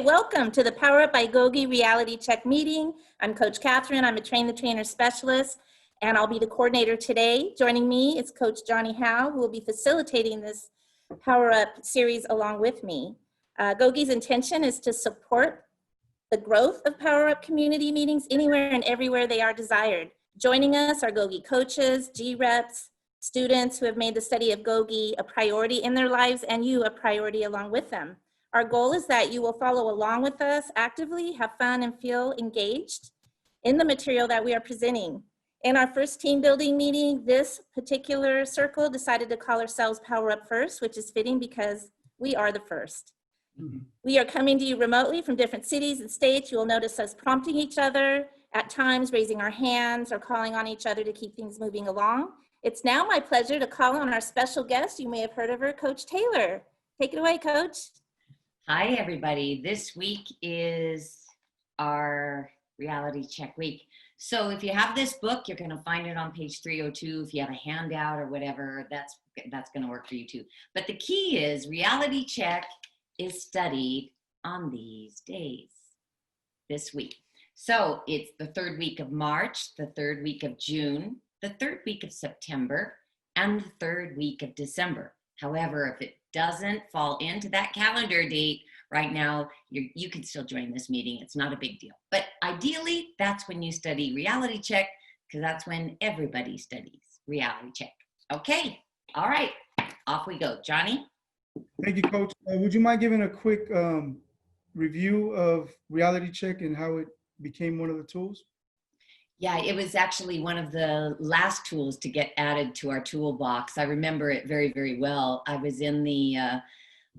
Welcome to the PowerUp by GOGI Reality Check meeting. I'm Coach Catherine. I'm a Train the Trainer specialist, and I'll be the coordinator today. Joining me is Coach Johnny Howe, who will be facilitating this PowerUp series along with me. GOGI's intention is to support the growth of PowerUp community meetings anywhere and everywhere they are desired. Joining us are GOGI coaches, GREPs, students who have made the study of GOGI a priority in their lives, and you a priority along with them. Our goal is that you will follow along with us actively, have fun, and feel engaged in the material that we are presenting. In our first team building meeting, this particular circle decided to call ourselves Power Up First, which is fitting because we are the first. We are coming to you remotely from different cities and states. You will notice us prompting each other, at times raising our hands or calling on each other to keep things moving along. It's now my pleasure to call on our special guest. You may have heard of her, Coach Taylor. Take it away, Coach. Hi, everybody. This week is our reality check week. So if you have this book, you're going to find it on page 302. If you have a handout or whatever, that's going to work for you too. But the key is reality check is studied on these days this week. So it's the third week of March, the third week of June, the third week of September, and the third week of December. However, if it doesn't fall into that calendar date right now, you can still join this meeting. It's not a big deal. But ideally, that's when you study reality check, because that's when everybody studies reality check. Okay, all right, off we go. Johnny? Thank you, Coach. Would you mind giving a quick review of reality check and how it became one of the tools? Yeah, it was actually one of the last tools to get added to our toolbox. I remember it very, very well. I was in the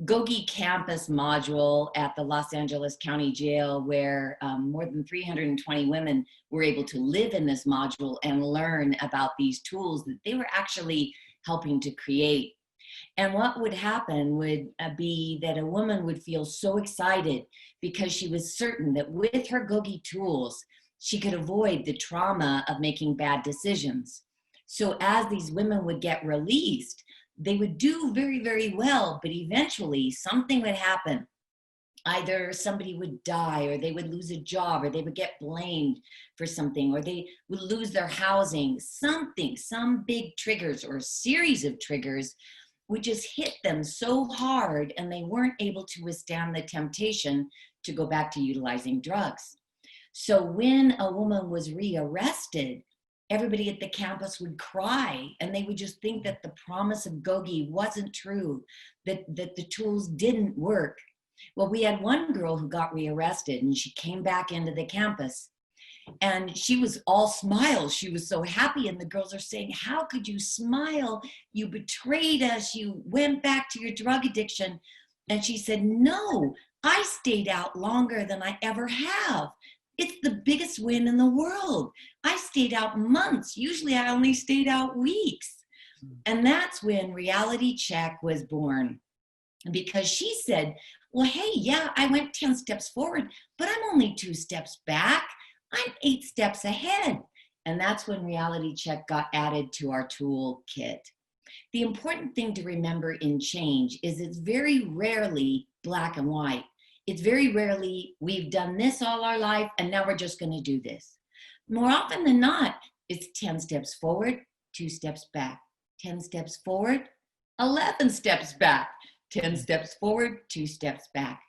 GOGI campus module at the Los Angeles County Jail where more than 320 women were able to live in this module and learn about these tools that they were actually helping to create. And what would happen would be that a woman would feel so excited because she was certain that with her GOGI tools, she could avoid the trauma of making bad decisions. So as these women would get released, they would do very, very well, but eventually something would happen. Either somebody would die, or they would lose a job, or they would get blamed for something, or they would lose their housing. Some big triggers or a series of triggers would just hit them so hard, and they weren't able to withstand the temptation to go back to utilizing drugs. So when a woman was rearrested, everybody at the campus would cry, and they would just think that the promise of GOGI wasn't true, that the tools didn't work. Well, we had one girl who got rearrested, and she came back into the campus, and she was all smiles. She was so happy, and the girls are saying, "How could you smile? You betrayed us. You went back to your drug addiction." And she said, "No, I stayed out longer than I ever have. It's the biggest win in the world. I stayed out months. Usually I only stayed out weeks." And that's when reality check was born, because she said, "Well, hey, yeah, I went 10 steps forward, but I'm only 2 steps back. I'm 8 steps ahead." And that's when reality check got added to our toolkit. The important thing to remember in change is it's very rarely black and white. It's very rarely, we've done this all our life and now we're just going to do this. More often than not, it's 10 steps forward, 2 steps back. 10 steps forward, 11 steps back. 10 steps forward, 2 steps back.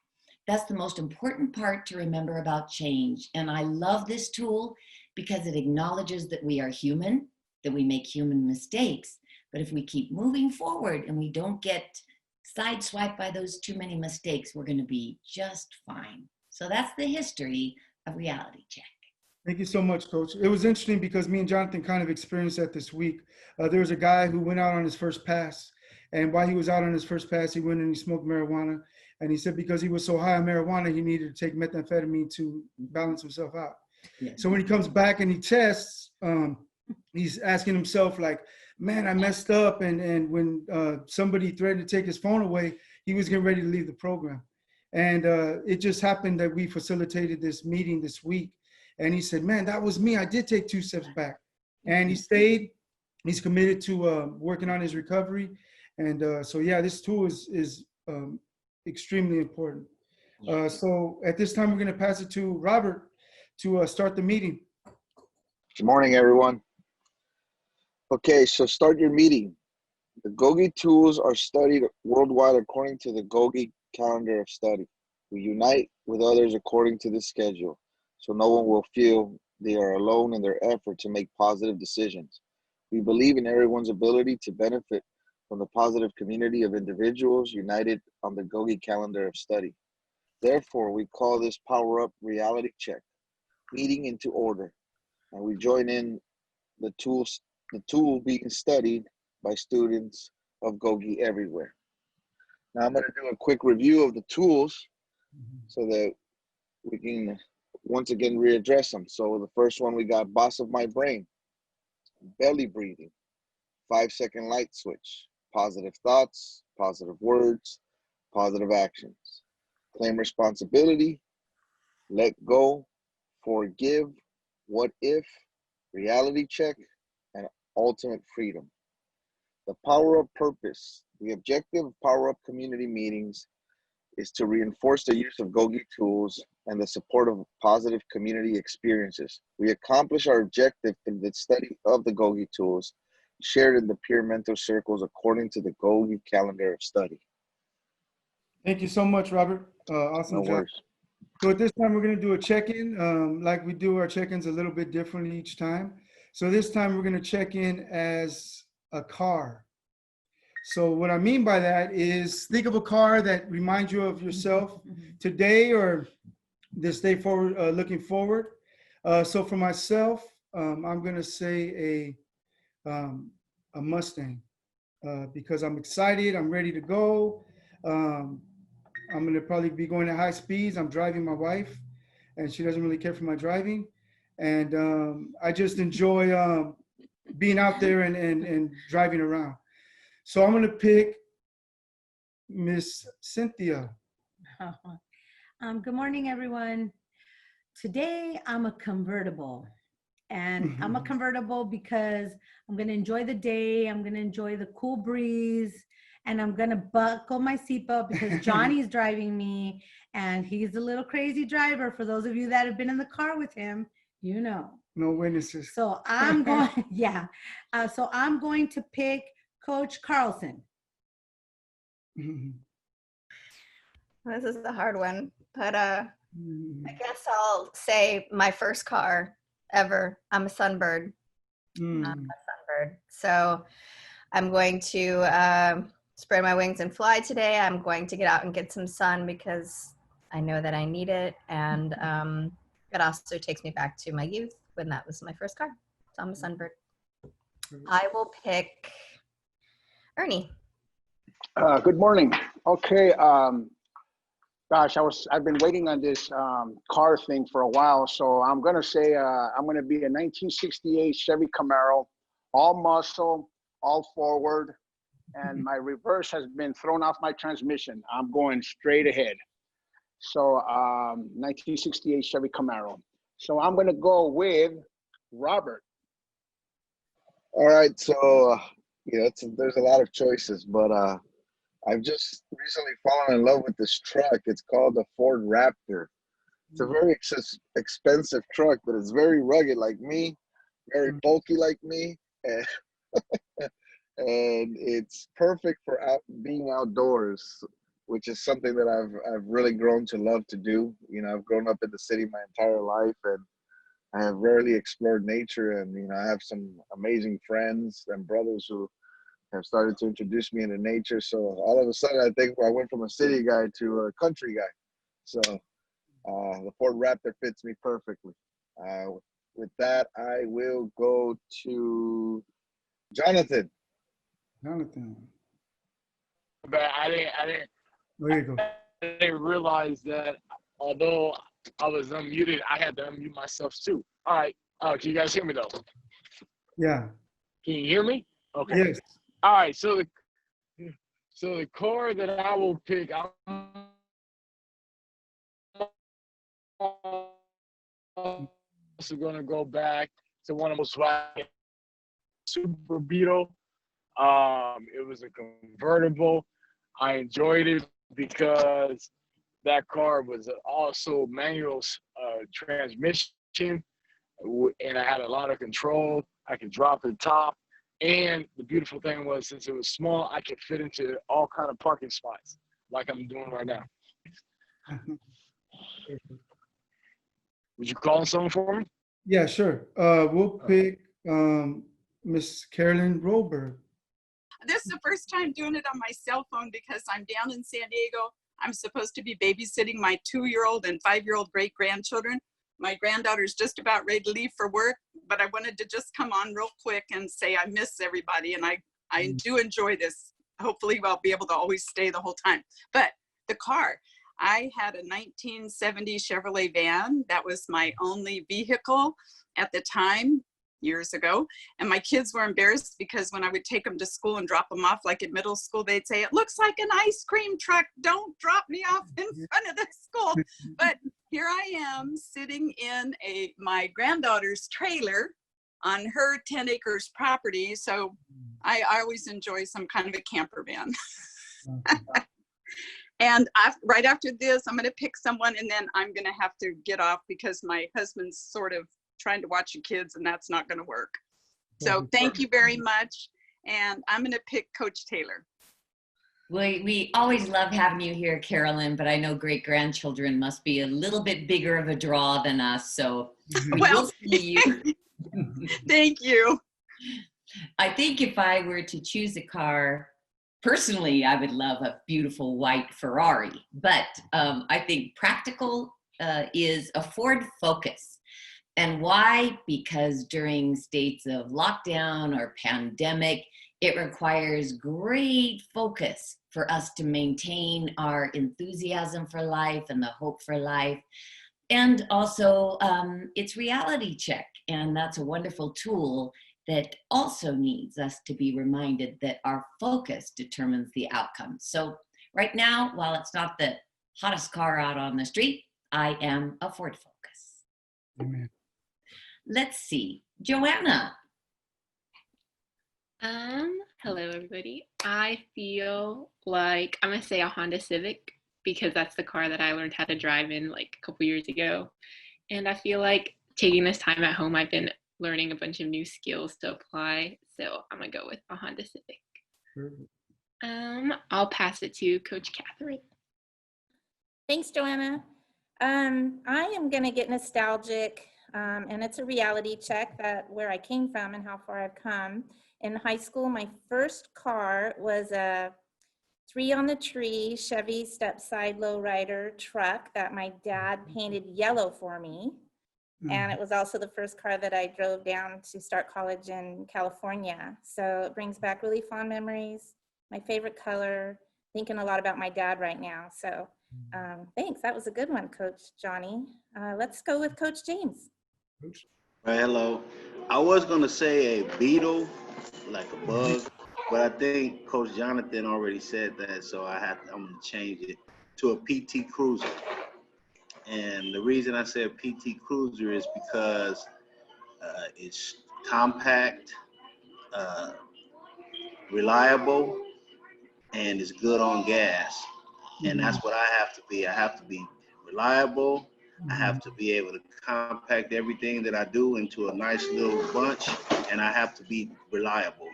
That's the most important part to remember about change. And I love this tool because it acknowledges that we are human, that we make human mistakes. But if we keep moving forward and we don't get sideswiped by those too many mistakes, we're going to be just fine. So that's the history of reality check. Thank you so much, Coach. It was interesting because me and Jonathan kind of experienced that this week. There was a guy who went out on his first pass. And while he was out on his first pass, he went and he smoked marijuana. And he said because he was so high on marijuana, he needed to take methamphetamine to balance himself out. Yeah. So when he comes back and he tests, he's asking himself like, man, I messed up. And when somebody threatened to take his phone away, he was getting ready to leave the program. And it just happened that we facilitated this meeting this week. And he said, man, that was me. I did take 2 steps back. And he stayed. He's committed to working on his recovery. And so, yeah, this tool is extremely important. So at this time, we're going to pass it to Robert to start the meeting. Good morning, everyone. Okay, so start your meeting. The GOGI tools are studied worldwide according to the GOGI calendar of study. We unite with others according to this schedule, so no one will feel they are alone in their effort to make positive decisions. We believe in everyone's ability to benefit from the positive community of individuals united on the GOGI calendar of study. Therefore, we call this PowerUp reality check, meeting into order, and we join in the tool being studied by students of GOGI everywhere. Now I'm going to do a quick review of the tools so that we can once again readdress them. So the first one, we got Boss of My Brain, belly breathing, 5-second light switch, positive thoughts, positive words, positive actions, claim responsibility, let go, forgive, what if, reality check, and ultimate freedom. The PowerUp purpose. The objective of PowerUp community meetings is to reinforce the use of GOGI tools and the support of positive community experiences. We accomplish our objective through the study of the GOGI tools shared in the peer mentor circles according to the GOGI calendar of study. Thank you so much, Robert. Awesome No job. worries. So at this time, we're going to do a check-in. Like we do our check-ins a little bit differently each time. So this time, we're going to check in as a car. So what I mean by that is think of a car that reminds you of yourself today or this day forward, looking forward. So for myself, I'm going to say a Mustang because I'm excited. I'm ready to go. I'm going to probably be going at high speeds. I'm driving my wife, and she doesn't really care for my driving. And I just enjoy being out there and driving around. So I'm going to pick Miss Cynthia. Good morning, everyone. Today, I'm a convertible. And I'm a convertible because I'm going to enjoy the day. I'm going to enjoy the cool breeze. And I'm going to buckle my seatbelt because Johnny's driving me. And he's a little crazy driver. For those of you that have been in the car with him, you know. No witnesses. So I'm going, yeah. So I'm going to pick Coach Carlson. This is a hard one, but I guess I'll say my first car ever. I'm a Sunbird. I'm a Sunbird. So I'm going to spread my wings and fly today. I'm going to get out and get some sun because I know that I need it. And it also takes me back to my youth when that was my first car. So I'm a Sunbird. I will pick Ernie. Good morning. Okay. Gosh, I've been waiting on this car thing for a while. So I'm going to say I'm going to be a 1968 Chevy Camaro, all muscle, all forward. And my reverse has been thrown off my transmission. I'm going straight ahead. So 1968 Chevy Camaro. So I'm going to go with Robert. All right, so there's a lot of choices, but I've just recently fallen in love with this truck. It's called the Ford Raptor. It's a very expensive truck, but it's very rugged like me, very bulky like me, and, and it's perfect for being outdoors, which is something that I've really grown to love to do. You know, I've grown up in the city my entire life, and I have rarely explored nature. And I have some amazing friends and brothers who have started to introduce me into nature. So all of a sudden, I think I went from a city guy to a country guy. So the Ford Raptor fits me perfectly. With that, I will go to Jonathan. Jonathan. But I There you go. didn't realize that although I was unmuted, I had to unmute myself too. All right. Can you guys hear me though? Yeah. Can you hear me? Okay. Yes. All right. So the car that I will pick, I'm also gonna go back to one of those Super Beetle. It was a convertible. I enjoyed it because that car was also manual transmission, and I had a lot of control. I could drop the top. And the beautiful thing was, since it was small, I could fit into all kind of parking spots like I'm doing right now. Would you call on someone for me? Yeah, sure. We'll pick Miss Carolyn Rollberg. This is the first time doing it on my cell phone because I'm down in San Diego. I'm supposed to be babysitting my 2-year-old and 5-year-old great-grandchildren. My granddaughter's just about ready to leave for work, but I wanted to just come on real quick and say I miss everybody, and I do enjoy this. Hopefully I'll be able to always stay the whole time. But the car, I had a 1970 Chevrolet van. That was my only vehicle at the time, years ago. And my kids were embarrassed because when I would take them to school and drop them off, like in middle school, they'd say, "It looks like an ice cream truck. Don't drop me off in front of the school." But here I am sitting in my granddaughter's trailer on her 10 acres property. So I always enjoy some kind of a camper van. And right after this, I'm going to pick someone, and then I'm going to have to get off because my husband's sort of trying to watch the kids, and that's not going to work. So thank you very much. And I'm going to pick Coach Taylor. We always love having you here, Carolyn, but I know great-grandchildren must be a little bit bigger of a draw than us, so we'll see you. Thank you. I think if I were to choose a car, personally, I would love a beautiful white Ferrari, but I think practical is a Ford Focus. And why? Because during states of lockdown or pandemic, it requires great focus for us to maintain our enthusiasm for life and the hope for life. And also, it's reality check, and that's a wonderful tool that also needs us to be reminded that our focus determines the outcome. So right now, while it's not the hottest car out on the street, I am a Ford Focus. Amen. Let's see, Joanna. Hello everybody. I feel like I'm gonna say a Honda Civic because that's the car that I learned how to drive in like a couple years ago. And I feel like taking this time at home, I've been learning a bunch of new skills to apply. So I'm gonna go with a Honda Civic. Perfect. I'll pass it to Coach Catherine. Thanks, Joanna. I am gonna get nostalgic, and it's a reality check that where I came from and how far I've come. In high school, my first car was a 3-on-the-tree Chevy step-side lowrider truck that my dad painted yellow for me. And it was also the first car that I drove down to start college in California. So it brings back really fond memories. My favorite color, thinking a lot about my dad right now. So thanks, that was a good one, Coach Johnny. Let's go with Coach James. Hello. I was going to say a beetle, like a bug, but I think Coach Jonathan already said that, so I'm going to change it to a PT Cruiser. And the reason I say a PT Cruiser is because it's compact, reliable, and it's good on gas. And that's what I have to be. I have to be reliable. I have to be able to compact everything that I do into a nice little bunch, and I have to be reliable.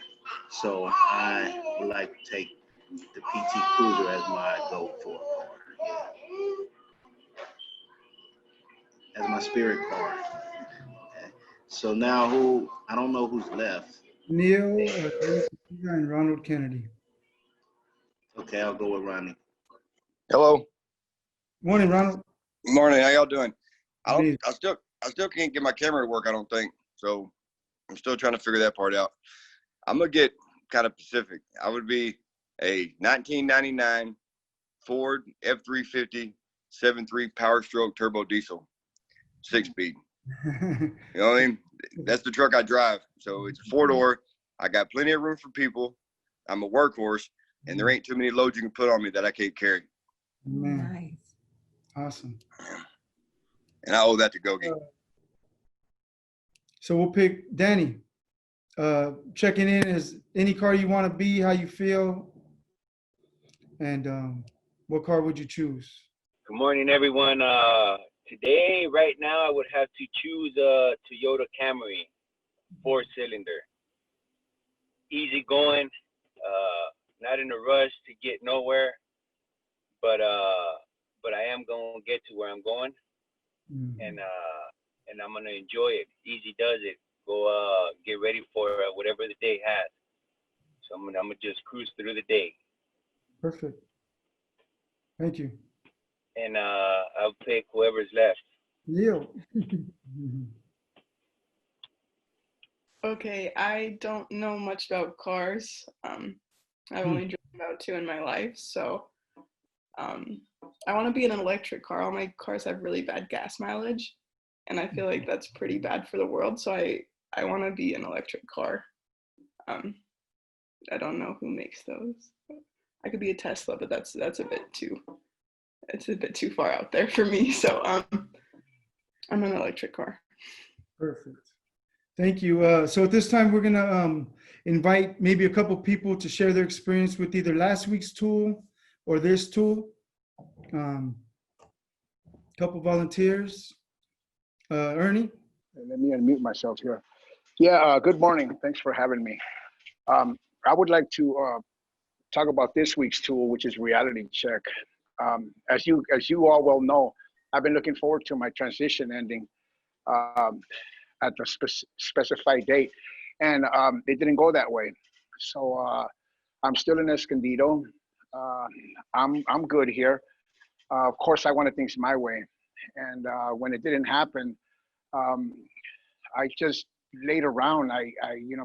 So I would like to take the PT Cruiser as my go-for car. Yeah. As my spirit car. Okay. So now I don't know who's left. Neil, and Ronald Kennedy. Okay, I'll go with Ronnie. Hello. Morning, Ronald. Morning. How y'all doing? I still can't get my camera to work, I don't think. So I'm still trying to figure that part out. I'm gonna get kind of specific. I would be a 1999 Ford F-350 7.3 Power Stroke Turbo Diesel, 6-speed. You know what I mean? That's the truck I drive. So it's a 4-door. I got plenty of room for people. I'm a workhorse, and there ain't too many loads you can put on me that I can't carry. Man. Nice. Awesome. And I owe that to GOGI. So we'll pick Danny. Checking in as any car you want to be, how you feel, and what car would you choose? Good morning, everyone. Today, right now, I would have to choose a Toyota Camry, 4-cylinder. Easy going, not in a rush to get nowhere, but I am going to get to where I'm going, and I'm gonna enjoy it. Easy does it. Go get ready for whatever the day has. So I'm gonna just cruise through the day. Perfect. Thank you. And I'll pick whoever's left. Yeah. Okay, I don't know much about cars. I've only driven about 2 in my life, so I want to be in an electric car. All my cars have really bad gas mileage, and I feel like that's pretty bad for the world. So I want to be an electric car. I don't know who makes those. I could be a Tesla, but that's a bit too far out there for me. So I'm an electric car. Perfect. Thank you. So at this time, we're gonna invite maybe a couple people to share their experience with either last week's tool or this tool. Couple volunteers. Ernie? Let me unmute myself here. Yeah, good morning. Thanks for having me. I would like to talk about this week's tool, which is reality check. As you all well know, I've been looking forward to my transition ending at the specified date, and it didn't go that way. So I'm still in Escondido. I'm good here. Of course, I wanted things my way, and when it didn't happen, I just laid around. I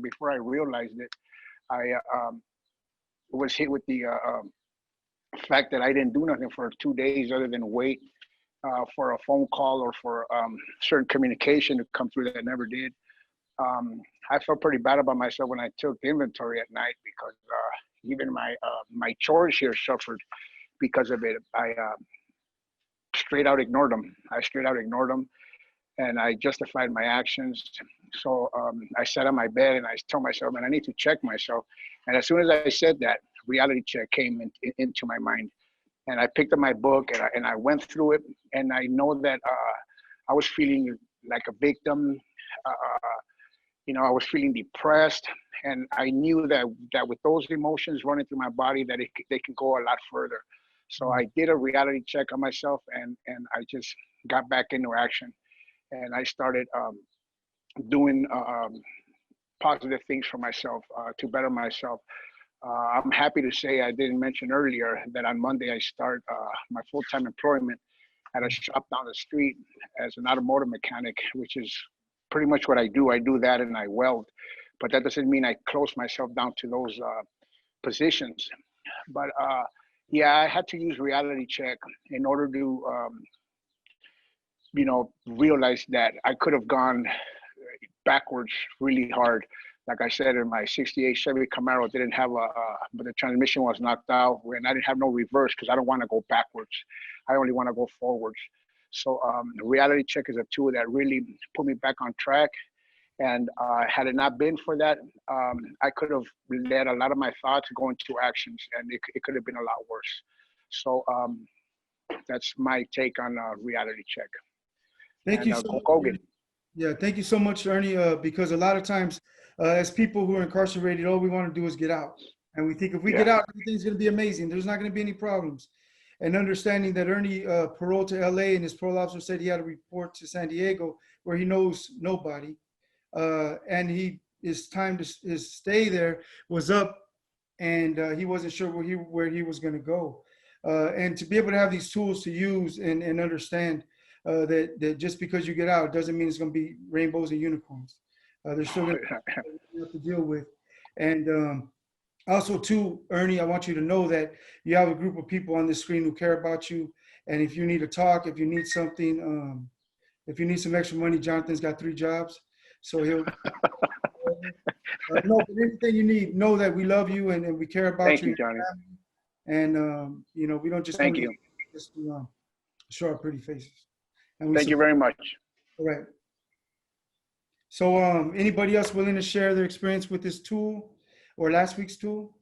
before I realized it, I was hit with the fact that I didn't do nothing for 2 days other than wait for a phone call or for certain communication to come through that never did. I felt pretty bad about myself when I took inventory at night, because even my chores here suffered because of it. I straight out ignored them. And I justified my actions. So I sat on my bed and I told myself, man, I need to check myself. And as soon as I said that, reality check came into my mind. And I picked up my book and I went through it. And I know that I was feeling like a victim. I was feeling depressed. And I knew that with those emotions running through my body, that they can go a lot further. So I did a reality check on myself, and I just got back into action. And I started doing positive things for myself to better myself. I'm happy to say, I didn't mention earlier, that on Monday I start my full-time employment at a shop down the street as an automotive mechanic, which is pretty much what I do. I do that and I weld, but that doesn't mean I close myself down to those positions. But yeah, I had to use reality check in order to realize that I could have gone backwards really hard. Like I said, in my 68 Chevy Camaro, didn't have but the transmission was knocked out, and I didn't have no reverse because I don't want to go backwards. I only want to go forwards. So reality check is a tool that really put me back on track. And had it not been for that, I could have let a lot of my thoughts go into actions, and it could have been a lot worse. So that's my take on reality check. Thank you so much. Yeah, thank you so much, Ernie, because a lot of times as people who are incarcerated, all we want to do is get out. And we think if we get out, everything's going to be amazing. There's not going to be any problems. And understanding that Ernie paroled to LA, and his parole officer said he had to report to San Diego where he knows nobody. And his time to his stay there was up, and he wasn't sure where he was going to go. And to be able to have these tools to use and understand that just because you get out doesn't mean it's going to be rainbows and unicorns. There's still going to have to deal with. And also too, Ernie, I want you to know that you have a group of people on this screen who care about you. And if you need to talk, if you need something, if you need some extra money, Jonathan's got 3 jobs. So he'll, no, but anything you need, know that we love you and we care about you. Thank you, Johnny. And, we don't just thank you. Just to show our pretty faces. And thank you very much. All right. So anybody else willing to share their experience with this tool or last week's tool?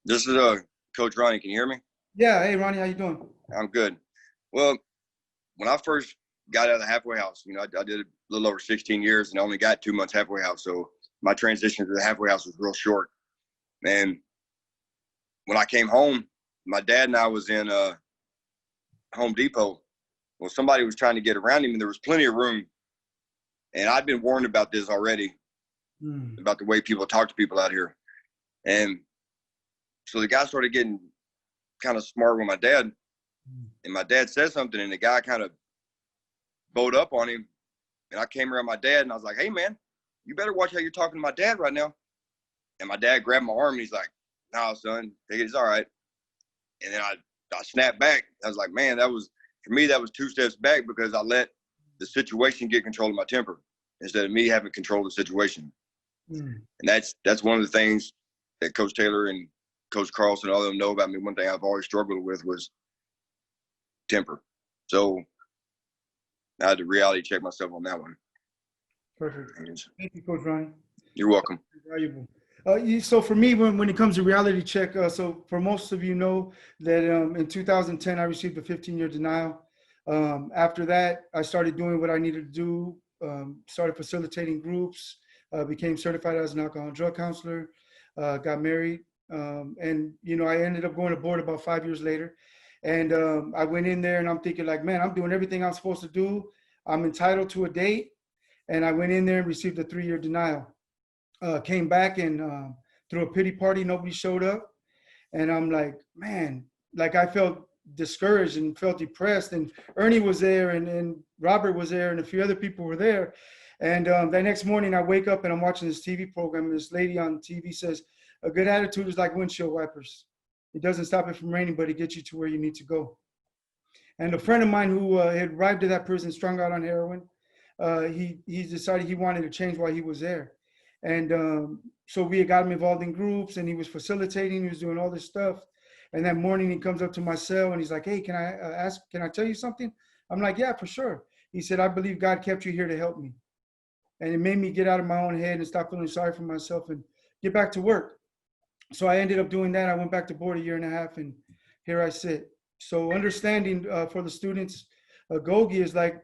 This is Coach Ronnie. Can you hear me? Yeah. Hey, Ronnie, how you doing? I'm good. Well, when I first got out of the halfway house, you know, I did a little over 16 years and I only got 2 months halfway house. So my transition to the halfway house was real short. And when I came home, my dad and I was in Home Depot. Well, somebody was trying to get around him and there was plenty of room. And I'd been warned about this already, about the way people talk to people out here. And so the guy started getting kind of smart with my dad. And my dad said something and the guy kind of bowed up on him. And I came around my dad and I was like, hey, man, you better watch how you're talking to my dad right now. And my dad grabbed my arm and he's like, no, son, it's all right. And then I snapped back. I was like, man, for me, that was 2 steps back because I let the situation get control of my temper instead of me having control of the situation. And that's one of the things that Coach Taylor and Coach Carlson, all of them know about me. One thing I've always struggled with was temper. So I had to reality check myself on that one. Perfect. Thank you, Coach Ronnie. You're welcome. Valuable. So for me, when it comes to reality check, so for most of you know that in 2010, I received a 15-year denial. After that, I started doing what I needed to do, started facilitating groups, became certified as an alcohol and drug counselor, got married. And, you know, I ended up going to board about 5 years later. And I went in there and I'm thinking like, man, I'm doing everything I'm supposed to do. I'm entitled to a date. And I went in there and received a 3-year denial. Came back and threw a pity party, nobody showed up. And I'm like, man, like I felt discouraged and felt depressed. And Ernie was there and Robert was there and a few other people were there. And that next morning I wake up and I'm watching this TV program and this lady on TV says, a good attitude is like windshield wipers. It doesn't stop it from raining, but it gets you to where you need to go. And a friend of mine who had arrived at that prison strung out on heroin, he decided he wanted to change while he was there. And so we had got him involved in groups and he was facilitating, he was doing all this stuff. And that morning he comes up to my cell and he's like, hey, can I tell you something? I'm like, yeah, for sure. He said, I believe God kept you here to help me. And it made me get out of my own head and stop feeling sorry for myself and get back to work. So I ended up doing that. I went back to board 1.5 years and here I sit. So understanding for the students, GOGI is like,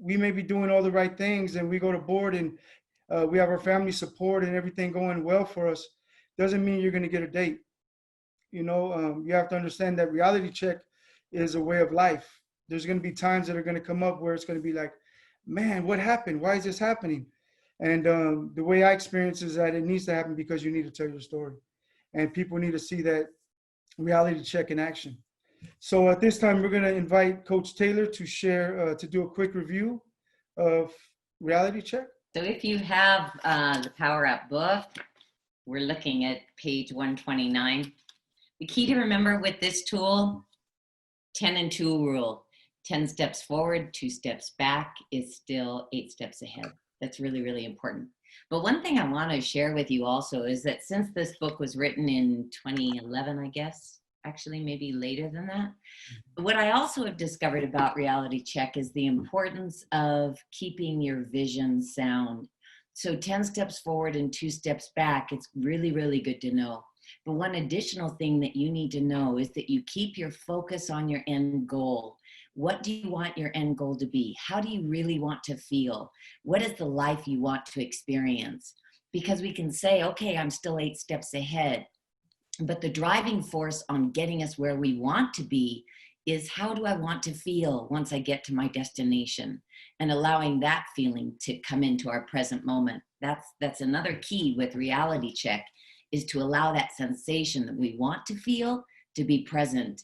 we may be doing all the right things and we go to board and we have our family support and everything going well for us. Doesn't mean you're going to get a date. You know, you have to understand that reality check is a way of life. There's going to be times that are going to come up where it's going to be like, man, what happened? Why is this happening? And the way I experience is that it needs to happen because you need to tell your story. And people need to see that reality check in action. So at this time, we're going to invite Coach Taylor to share, to do a quick review of reality check. So if you have the PowerUp book, we're looking at page 129. The key to remember with this tool, 10 and 2 rule. 10 steps forward, 2 steps back is still 8 steps ahead. That's really, really important. But one thing I want to share with you also is that since this book was written in 2011, I guess, actually maybe later than that, what I also have discovered about reality check is the importance of keeping your vision sound. So 10 steps forward and 2 steps back, it's really, really good to know. But one additional thing that you need to know is that you keep your focus on your end goal. What do you want your end goal to be? How do you really want to feel? What is the life you want to experience? Because we can say, okay, I'm still 8 steps ahead. But the driving force on getting us where we want to be is how do I want to feel once I get to my destination, and allowing that feeling to come into our present moment. That's another key with reality check, is to allow that sensation that we want to feel to be present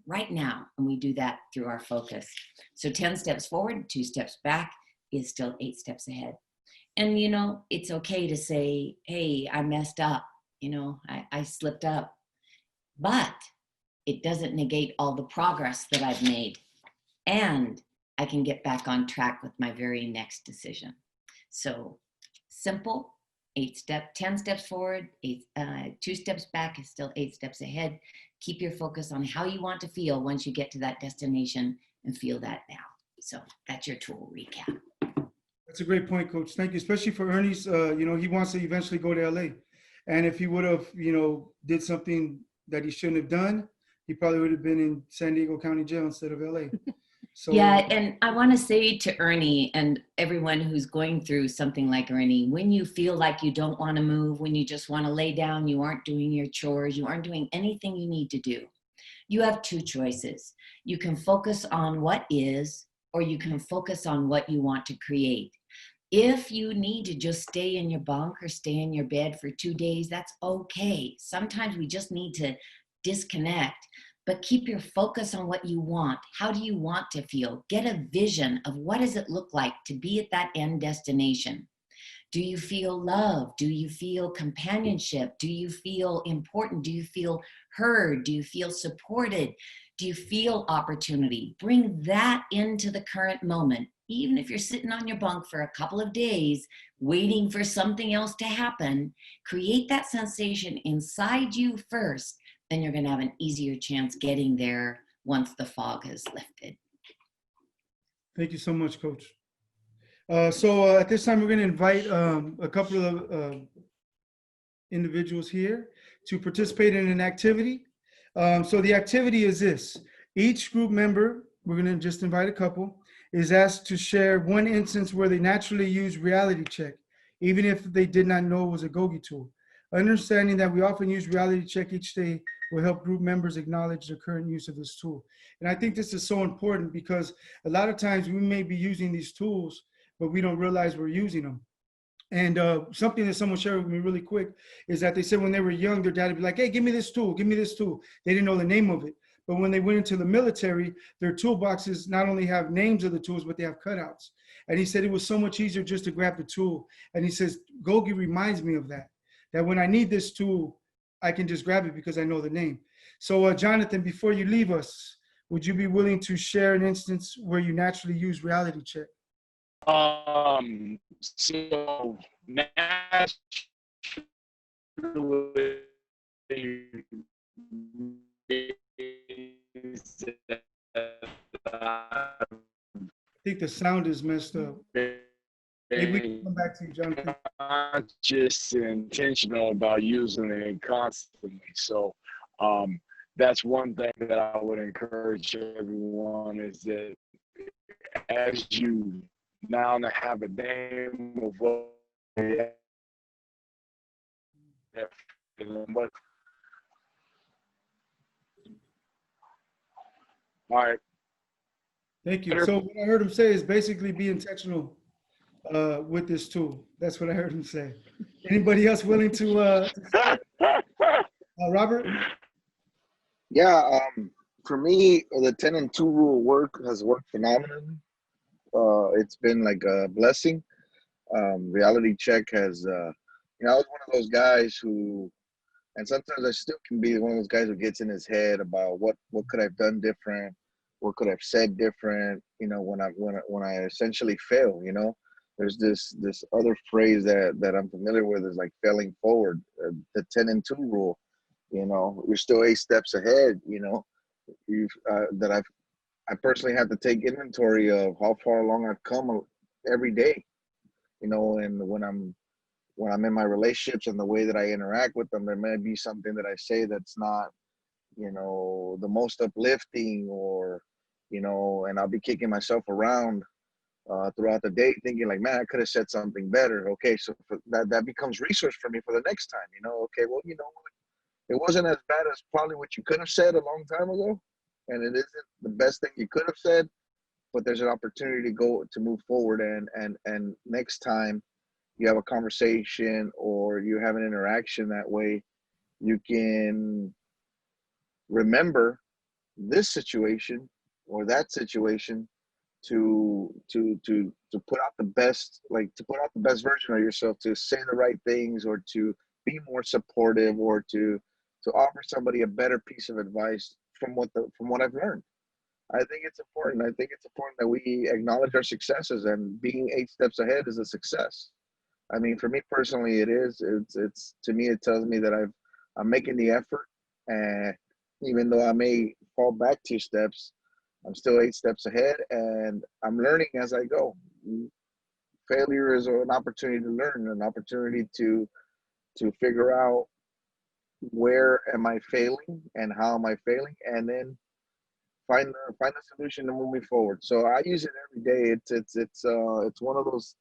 right now. And we do that through our focus. So 10 steps forward, 2 steps back is still 8 steps ahead. And, you know, it's okay to say, hey, I messed up. You know, I slipped up. But it doesn't negate all the progress that I've made. And I can get back on track with my very next decision. So simple. 10 steps forward, 2 steps back is still 8 steps ahead. Keep your focus on how you want to feel once you get to that destination, and feel that now. So that's your tool recap. That's a great point, Coach. Thank you, especially for Ernie's, you know, he wants to eventually go to LA. And if he would have, you know, did something that he shouldn't have done, he probably would have been in San Diego County Jail instead of LA. So yeah, and I want to say to Ernie and everyone who's going through something like Ernie, when you feel like you don't want to move, when you just want to lay down, you aren't doing your chores, you aren't doing anything you need to do, you have two choices. You can focus on what is, or you can focus on what you want to create. If you need to just stay in your bunk or stay in your bed for 2 days, that's okay. Sometimes we just need to disconnect, but keep your focus on what you want. How do you want to feel? Get a vision of what does it look like to be at that end destination. Do you feel love? Do you feel companionship? Do you feel important? Do you feel heard? Do you feel supported? Do you feel opportunity? Bring that into the current moment. Even if you're sitting on your bunk for a couple of days, waiting for something else to happen, create that sensation inside you first, then you're going to have an easier chance getting there once the fog has lifted. thank you so much, Coach. So at this time, we're going to invite a couple of individuals here to participate in an activity. So the activity is this. Each group member, we're going to just invite a couple, is asked to share one instance where they naturally use reality check, even if they did not know it was a GOGI tool. Understanding that we often use reality check each day will help group members acknowledge the current use of this tool. And I think this is so important because a lot of times we may be using these tools, but we don't realize we're using them. And something that someone shared with me really quick is that they said when they were young, their dad would be like, hey, give me this tool, give me this tool. They didn't know the name of it. But when they went into the military, their toolboxes not only have names of the tools, but they have cutouts. And he said it was so much easier just to grab the tool. And he says, GOGI reminds me of that when I need this tool, I can just grab it because I know the name. So Jonathan, before you leave us, would you be willing to share an instance where you naturally use reality check? So naturally, I think the sound is messed up. Maybe we can come back to you, Jonathan. Conscious and intentional about using it constantly. So that's one thing that I would encourage everyone is that as you now have a name of what all right. Thank you. So what I heard him say is basically be intentional with this tool. That's what I heard him say. Anybody else willing to Robert? Yeah, for me, the 10 and 2 rule has worked phenomenally. It's been like a blessing. Reality check has, I was one of those guys who, and sometimes I still can be one of those guys who gets in his head about what could I have done different, what could I have said different, when I essentially fail, There's this other phrase that I'm familiar with is like failing forward, the 10 and 2 rule. You're still 8 steps ahead. I personally have to take inventory of how far along I've come every day. And when I'm in my relationships and the way that I interact with them, there may be something that I say that's not, the most uplifting, or, and I'll be kicking myself around throughout the day thinking like, man, I could have said something better. Okay, so that becomes research for me for the next time. Okay, well, it wasn't as bad as probably what you could have said a long time ago, and it isn't the best thing you could have said, but there's an opportunity to move forward, and next time you have a conversation or you have an interaction that way, you can remember this situation or that situation to put out the best, version of yourself, to say the right things, or to be more supportive, or to offer somebody a better piece of advice from what I've learned. I think it's important. I think it's important that we acknowledge our successes, and being 8 steps ahead is a success. I mean, for me personally, it is. It's to me, it tells me that I'm making the effort, and even though I may fall back 2 steps, I'm still 8 steps ahead, and I'm learning as I go. Failure is an opportunity to learn, an opportunity to figure out where am I failing and how am I failing, and then find a solution to move me forward. So I use it every day. It's one of those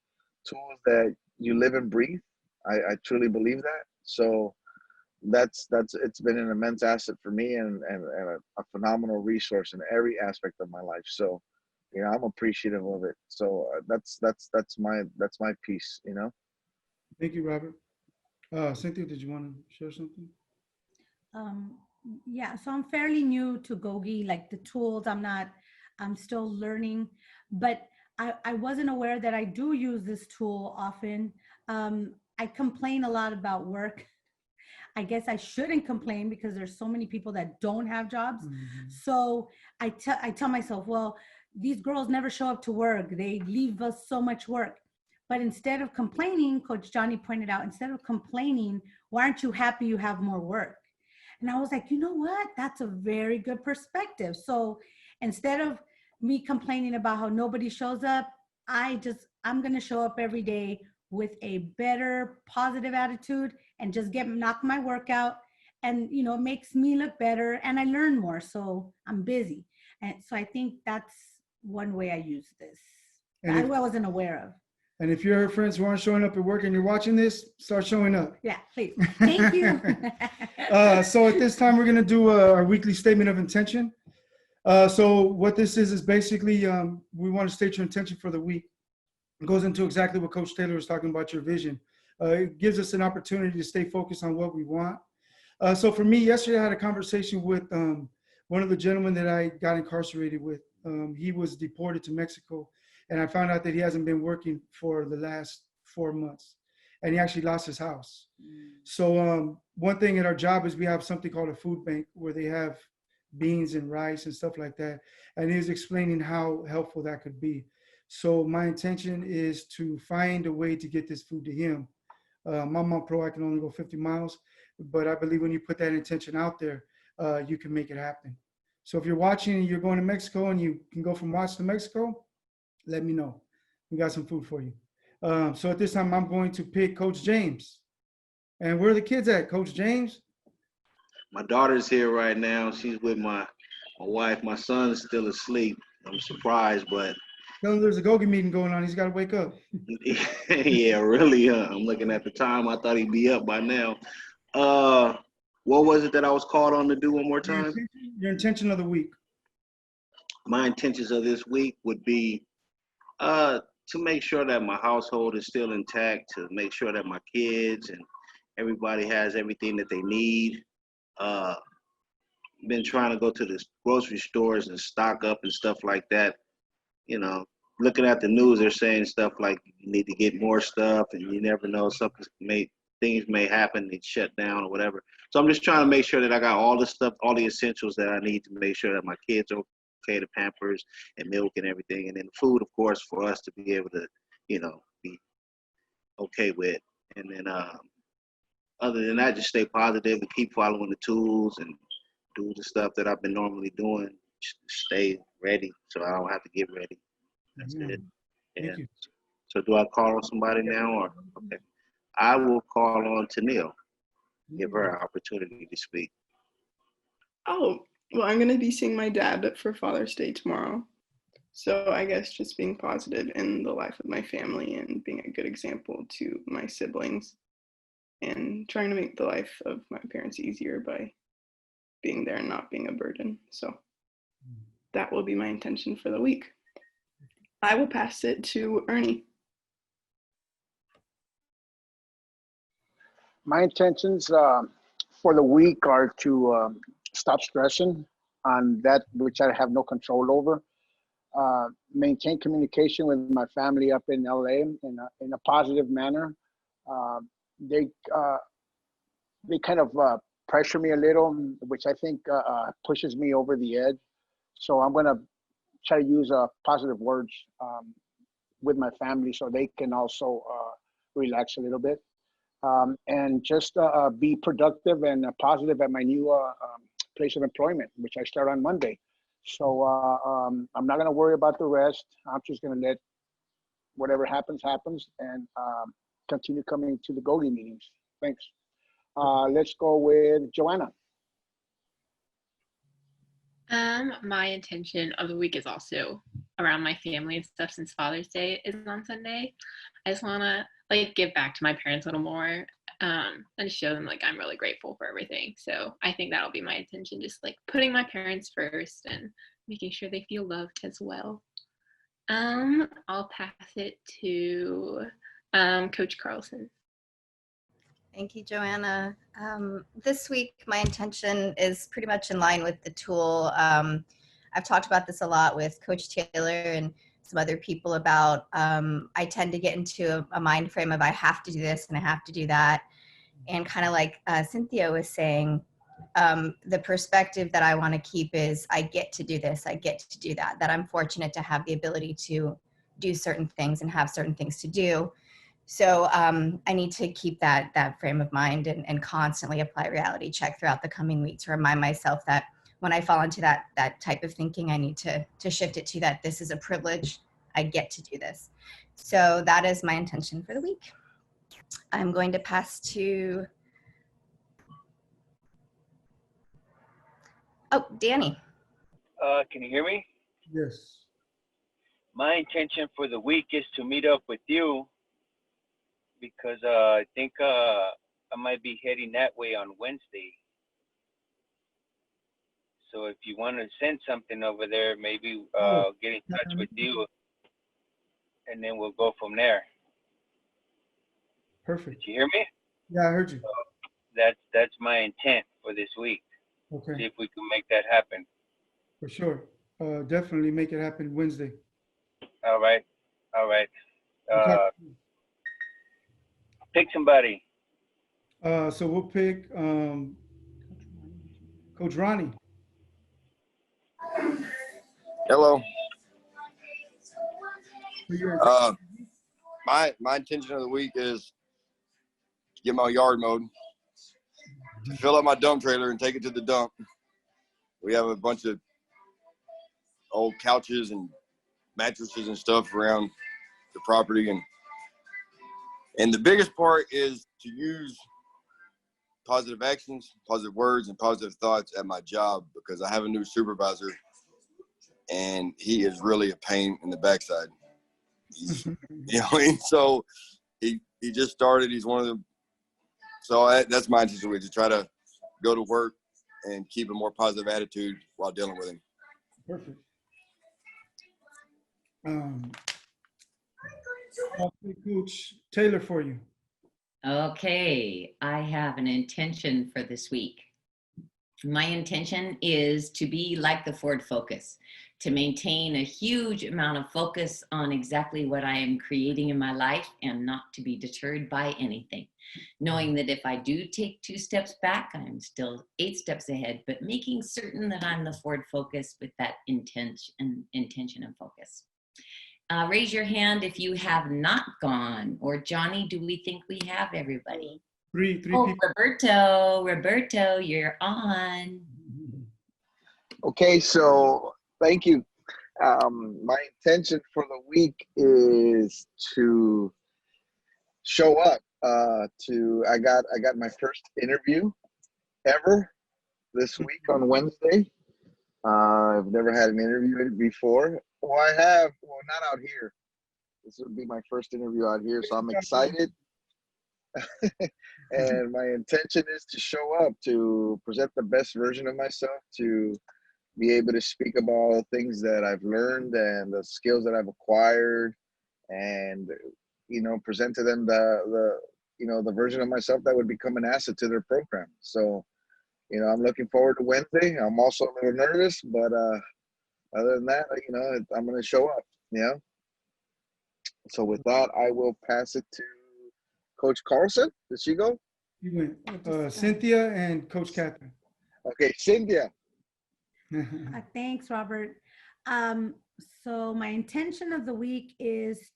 tools that you live and breathe. I truly believe that. So that's it's been an immense asset for me, and a phenomenal resource in every aspect of my life. So you know, I'm appreciative of it. So that's my piece, you know. Thank you, Robert. Cynthia, did you want to share something? Um, yeah, so I'm fairly new to GOGI, like the tools, I'm still learning, but I wasn't aware that I do use this tool often. I complain a lot about work. I guess I shouldn't complain because there's so many people that don't have jobs. So I tell myself, well, these girls never show up to work. They leave us so much work. But instead of complaining, Coach Johnny pointed out, instead of complaining, why aren't you happy you have more work? And I was like, you know what? That's a very good perspective. So instead of me complaining about how nobody shows up, I'm going to show up every day with a better positive attitude and just knock my work out. And, you know, it makes me look better and I learn more. So I'm busy. And so I think that's one way I use this. And I wasn't aware of. And if your friends who aren't showing up at work and you're watching this, start showing up. Yeah, please. Thank you. So at this time, we're going to do our weekly statement of intention. So what this is basically, we want to state your intention for the week. It goes into exactly what Coach Taylor was talking about, your vision. It gives us an opportunity to stay focused on what we want. So for me, yesterday I had a conversation with one of the gentlemen that I got incarcerated with. He was deported to Mexico, and I found out that he hasn't been working for the last 4 months, and he actually lost his house. So one thing at our job is we have something called a food bank where they have beans and rice and stuff like that. And he was explaining how helpful that could be. So my intention is to find a way to get this food to him. I'm on pro, I can only go 50 miles, but I believe when you put that intention out there, you can make it happen. So if you're watching and you're going to Mexico and you can go from Watts to Mexico, let me know. We got some food for you. So at this time, I'm going to pick Coach James. And where are the kids at, Coach James? My daughter's here right now. She's with my wife. My son's still asleep. I'm surprised, but Tell him there's a GOGI meeting going on. He's got to wake up. yeah, really. I'm looking at the time. I thought he'd be up by now. What was it that I was called on to do one more time? Your intention of the week. My intentions of this week would be to make sure that my household is still intact, to make sure that my kids and everybody has everything that they need. Been trying to go to the grocery stores and stock up and stuff like that. You know, looking at the news, they're saying stuff like you need to get more stuff, and you never know, things may happen, they shut down or whatever. So I'm just trying to make sure that I got all the stuff, all the essentials that I need to make sure that my kids are okay, the Pampers and milk and everything, and then food, of course, for us to be able to, you know, be okay with. And then other than that, just stay positive and keep following the tools and do the stuff that I've been normally doing. Stay ready so I don't have to get ready. That's it. Yeah. Thank you. So do I call on somebody now, or okay? I will call on Tennille. Give her an opportunity to speak. Oh, well, I'm going to be seeing my dad for Father's Day tomorrow. So I guess just being positive in the life of my family and being a good example to my siblings and trying to make the life of my parents easier by being there and not being a burden. So that will be my intention for the week. I will pass it to Ernie. My intentions for the week are to stop stressing on that which I have no control over. Maintain communication with my family up in LA in a positive manner. They kind of pressure me a little, which I think pushes me over the edge. So I'm gonna try to use positive words with my family so they can also relax a little bit. And just be productive and positive at my new place of employment, which I start on Monday. So I'm not gonna worry about the rest. I'm just gonna let whatever happens, happens, and continue coming to the GOGI meetings. Thanks. Let's go with Joanna. My intention of the week is also around my family and stuff, since Father's Day is on Sunday. I just want to like give back to my parents a little more, and show them like I'm really grateful for everything. So I think that'll be my intention, just like putting my parents first and making sure they feel loved as well. I'll pass it to Coach Carlson. Thank you, Joanna. This week, my intention is pretty much in line with the tool. I've talked about this a lot with Coach Taylor and some other people about I tend to get into a mind frame of I have to do this and I have to do that. And kind of like Cynthia was saying, the perspective that I want to keep is I get to do this, I get to do that, that I'm fortunate to have the ability to do certain things and have certain things to do. So I need to keep that frame of mind and constantly apply reality check throughout the coming week to remind myself that when I fall into that type of thinking, I need to shift it to that this is a privilege, I get to do this. So that is my intention for the week. I'm going to pass to, Danny. Can you hear me? Yes. My intention for the week is to meet up with you, because I think I might be heading that way on Wednesday. So if you want to send something over there, maybe get in touch with you, and then we'll go from there. Perfect. Did you hear me? Yeah, I heard you. That's my intent for this week. Okay. See if we can make that happen. For sure. Definitely make it happen Wednesday. All right. All right. Okay. Pick somebody. So we'll pick Coach Ronnie. Hello. My intention of the week is to get my yard mowed, to fill up my dump trailer and take it to the dump. We have a bunch of old couches and mattresses and stuff around the property, and the biggest part is to use positive actions, positive words, and positive thoughts at my job, because I have a new supervisor and he is really a pain in the backside. He's, so he just started. He's one of the, so that's my intention, to try to go to work and keep a more positive attitude while dealing with him. Perfect. I'll pick Coach Taylor for you. Okay, I have an intention for this week. My intention is to be like the Ford Focus, to maintain a huge amount of focus on exactly what I am creating in my life and not to be deterred by anything. Knowing that if I do take 2 steps back, I'm still 8 steps ahead, but making certain that I'm the Ford Focus with that intention and focus. Raise your hand if you have not gone. Or Johnny, do we think we have everybody? Three Oh, people. Roberto, you're on. Okay, so thank you. My intention for the week is to show up. I got my first interview ever this week on Wednesday. I've never had an interview before. Well, I have. Well, not out here. This would be my first interview out here, so I'm excited. And my intention is to show up, to present the best version of myself, to be able to speak about all the things that I've learned and the skills that I've acquired, and present to them the version of myself that would become an asset to their program. So, I'm looking forward to Wednesday. I'm also a little nervous, but other than that, I'm going to show up. Yeah. So with that, I will pass it to Coach Carlson. Did she go? You went. Cynthia and Coach Catherine. Okay, Cynthia. Thanks, Robert. So my intention of the week is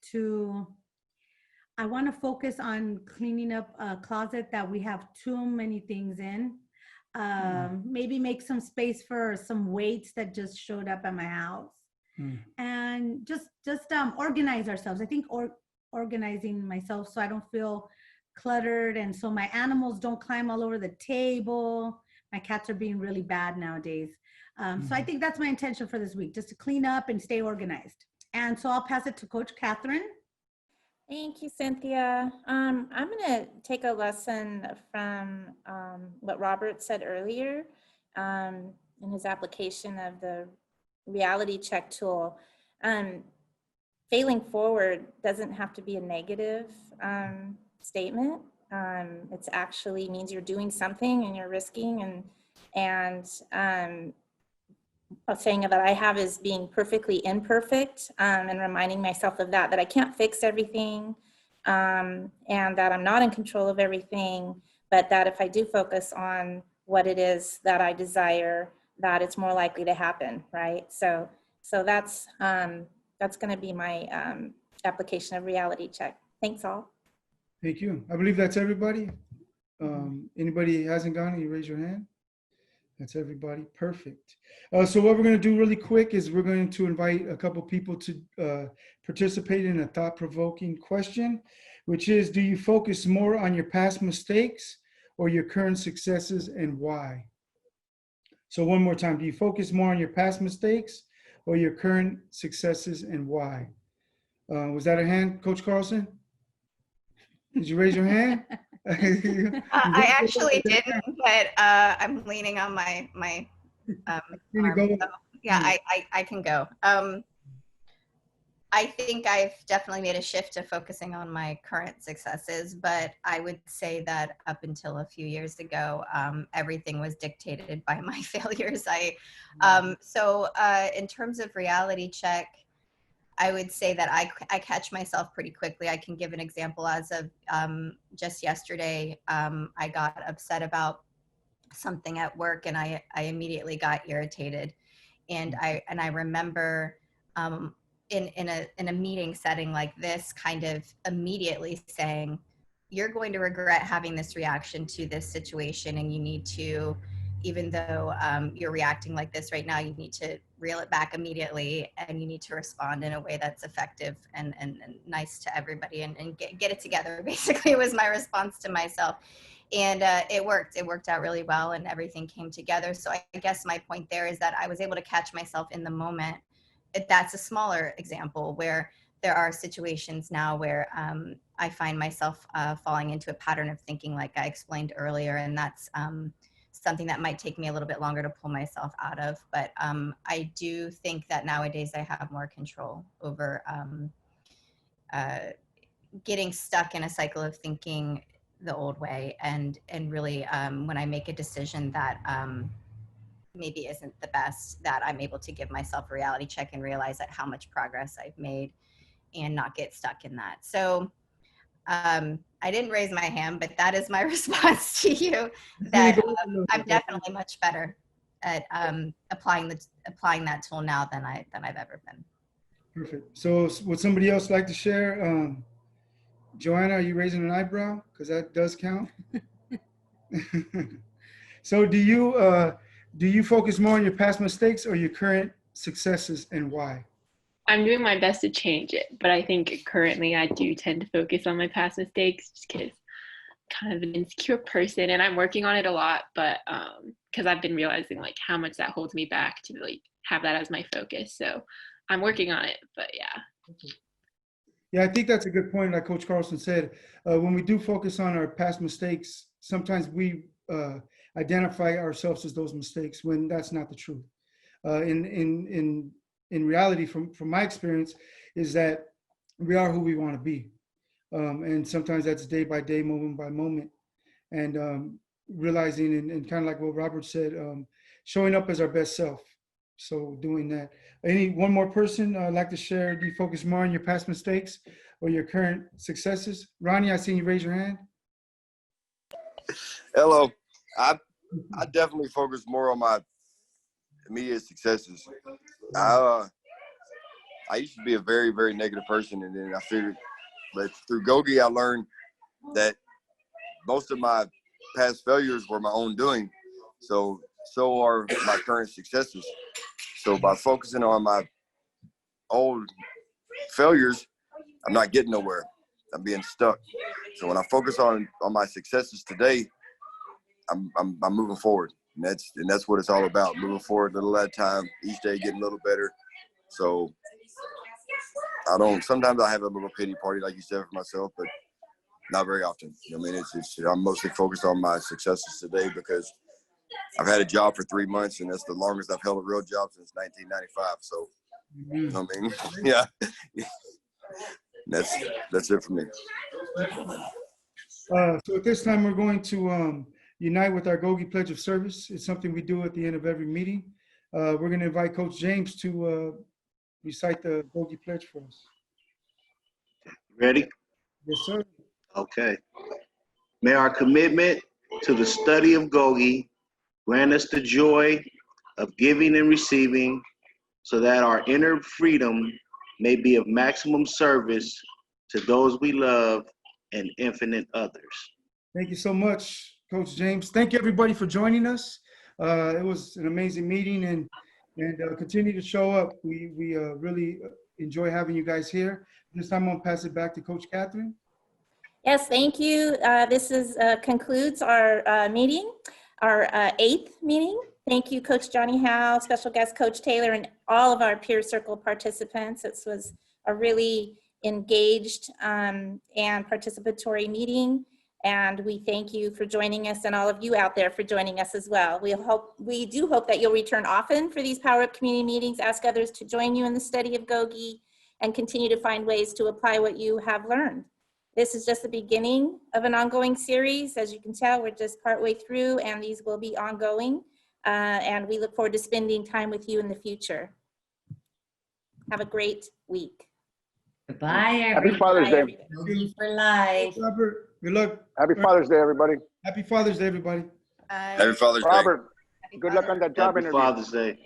I want to focus on cleaning up a closet that we have too many things in. Maybe make some space for some weights that just showed up at my house. And just organize ourselves. I think organizing myself so I don't feel cluttered, and so my animals don't climb all over the table. My cats are being really bad nowadays. So I think that's my intention for this week, just to clean up and stay organized. And so I'll pass it to Coach Catherine. Thank you, Cynthia. I'm going to take a lesson from what Robert said earlier in his application of the reality check tool. Failing forward doesn't have to be a negative statement. It's actually means you're doing something and you're risking, and a saying that I have is being perfectly imperfect, and reminding myself of that I can't fix everything, and that I'm not in control of everything, but that if I do focus on what it is that I desire, that it's more likely to happen, right? So that's going to be my application of reality check. Thanks all. Thank you. I believe that's everybody. Anybody hasn't gone, you raise your hand. That's everybody. Perfect. So what we're going to do really quick is we're going to invite a couple people to participate in a thought-provoking question, which is, do you focus more on your past mistakes or your current successes, and why? So one more time, do you focus more on your past mistakes or your current successes, and why? Was that a hand, Coach Carlson? Did you raise your hand? I actually didn't, but I'm leaning on my arm. So, yeah, I can go. I think I've definitely made a shift to focusing on my current successes, but I would say that up until a few years ago, everything was dictated by my failures. So in terms of reality check, I would say that I catch myself pretty quickly. I can give an example. As of just yesterday, I got upset about something at work, and I immediately got irritated. And I remember in a meeting setting like this, kind of immediately saying, you're going to regret having this reaction to this situation, and you need to, even though you're reacting like this right now, you need to reel it back immediately, and you need to respond in a way that's effective and nice to everybody, and get it together. Basically, was my response to myself. And it worked. It worked out really well, and everything came together. So I guess my point there is that I was able to catch myself in the moment. That's a smaller example where there are situations now where I find myself falling into a pattern of thinking like I explained earlier, and that's something that might take me a little bit longer to pull myself out of. But I do think that nowadays I have more control over getting stuck in a cycle of thinking the old way, and really when I make a decision that maybe isn't the best, that I'm able to give myself a reality check and realize that how much progress I've made and not get stuck in that. So I didn't raise my hand, but that is my response to you, that I'm definitely much better at applying that tool now than I've ever been. Perfect. So would somebody else like to share? Joanna, are you raising an eyebrow? Because that does count. So do you focus more on your past mistakes or your current successes, and why? I'm doing my best to change it, but I think currently I do tend to focus on my past mistakes just because I'm kind of an insecure person, and I'm working on it a lot, but because I've been realizing like how much that holds me back to like have that as my focus. So I'm working on it, but yeah. Yeah, I think that's a good point. Like Coach Carlson said, when we do focus on our past mistakes, sometimes we identify ourselves as those mistakes when that's not the truth. In reality, from my experience, is that we are who we want to be. And sometimes that's day by day, moment by moment. And realizing, and kind of like what Robert said, showing up as our best self. So doing that. One more person like to share? Do you focus more on your past mistakes or your current successes? Ronnie, I seen you raise your hand. Hello. I definitely focus more on my immediate successes. I used to be a very, very negative person, and then I figured, but through GOGI, I learned that most of my past failures were my own doing. So are my current successes. So by focusing on my old failures, I'm not getting nowhere. being stuck. So when I focus on my successes today, I'm moving forward, and that's what it's all about. Moving forward, a little at a time, each day getting a little better. So sometimes I have a little pity party, like you said, for myself, but not very often. I mean, I'm mostly focused on my successes today because I've had a job for 3 months, and that's the longest I've held a real job since 1995. So, you know what I mean? Yeah. That's it for me. So at this time, we're going to unite with our GOGI Pledge of Service. It's something we do at the end of every meeting. We're going to invite Coach James to recite the GOGI Pledge for us. Ready? Yes, sir. Okay. May our commitment to the study of GOGI grant us the joy of giving and receiving, so that our inner freedom may be of maximum service to those we love and infinite others. Thank you so much, Coach James. Thank you, everybody, for joining us. It was an amazing meeting, and continue to show up. We really enjoy having you guys here. This time, I'm going to pass it back to Coach Catherine. Yes, thank you. This concludes our meeting, our 8th meeting. Thank you, Coach Johnny Howe, special guest Coach Taylor, and all of our peer circle participants. This was a really engaged and participatory meeting, and we thank you for joining us, and all of you out there for joining us as well. We do hope that you'll return often for these PowerUp community meetings, ask others to join you in the study of GOGI, and continue to find ways to apply what you have learned. This is just the beginning of an ongoing series. As you can tell, we're just partway through, and these will be ongoing. And we look forward to spending time with you in the future. Have a great week. Goodbye, everybody. Happy Father's Day. GOGI for life. Robert, good luck. Happy Father's Day, everybody. Happy Father's Day, everybody. Happy Father's Day. Robert, good luck on that job Happy interview. Father's Day.